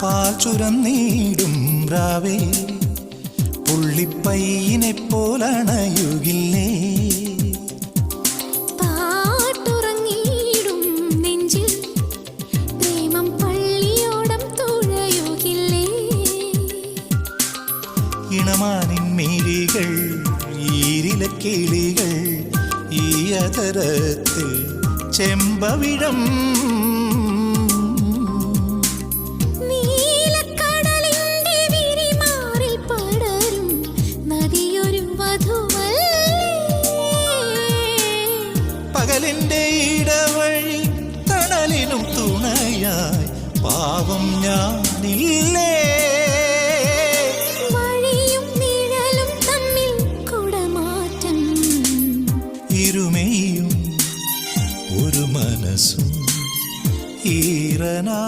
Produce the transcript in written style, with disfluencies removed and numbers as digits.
പാൽ ചുരന്നീടും രാവേ പുള്ളിപ്പയ്യനെ പോലണയുകില്ലേ? പാട്ടുറങ്ങിയിടും നെഞ്ചിൽ പ്രേമം പള്ളിയോടം തുഴയുകില്ലേ? ഇണമാനിൻ മിഴികൾ ഈരിലക്കിളികൾ ഈ അതരത്തിൽ ചെമ്പവിഴം പകലിന്റെ ഇടവഴി തണലിനും തുണയായി പാവം ഞാനില്ലേ? വഴിയും നിഴലും തമ്മിൽ കുടമാറ്റം, ഇരുമയും ഒരു മനസ്സും ഈറനാ